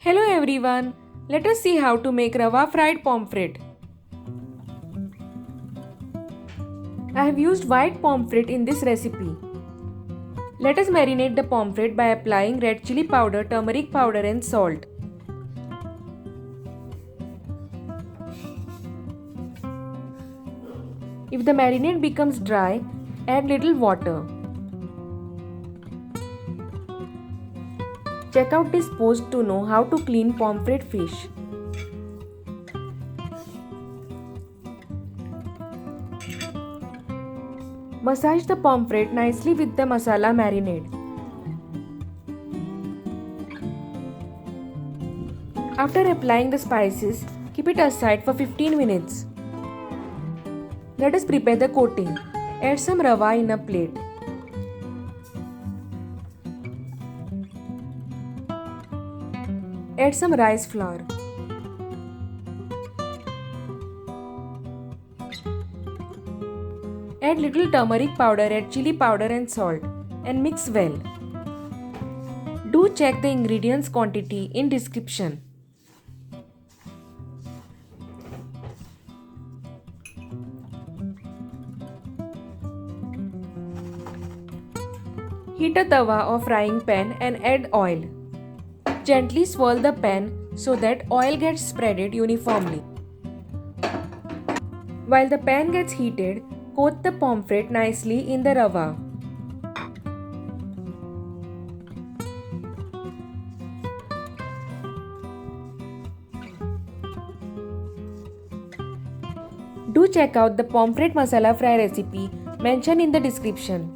Hello everyone, let us see how to make Rava fried pomfret. I have used white pomfret in this recipe. Let us marinate the pomfret by applying red chili powder, turmeric powder and salt. If the marinade becomes dry, add little water. Check out this post to know how to clean pomfret fish. Massage the pomfret nicely with the masala marinade. After applying the spices, keep it aside for 15 minutes. Let us prepare the coating. Add some rava in a plate. Add some rice flour. Add little turmeric powder, add chili powder and salt and mix well. Do check the ingredients quantity in description. Heat a tawa or frying pan and add oil. Gently swirl the pan so that oil gets spreaded uniformly. While the pan gets heated, coat the pomfret nicely in the rava. Do check out the pomfret masala fry recipe mentioned in the description.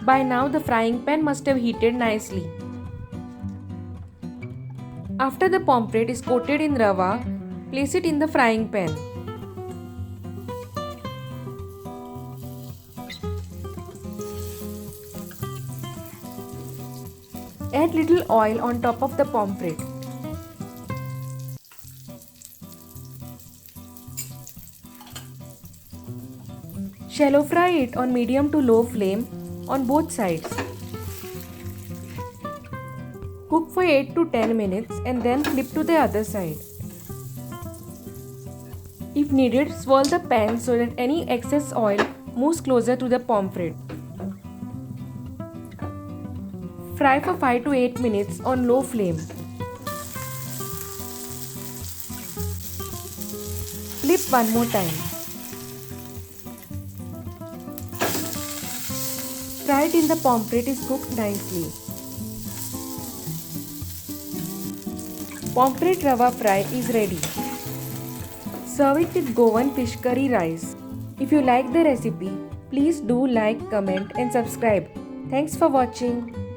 By now the frying pan must have heated nicely. After the pomfret is coated in rava, place it in the frying pan. Add little oil on top of the pomfret. Shallow fry it on medium to low flame on both sides. Cook for 8 to 10 minutes and then flip to the other side. If needed, swirl the pan so that any excess oil moves closer to the pomfret. Fry for 5 to 8 minutes on low flame. Flip one more time. Fry till the pomfret is cooked nicely. Pomfret rava fry is ready. Serve it with Goan fish curry rice. If you like the recipe, please do like, comment and subscribe. Thanks for watching.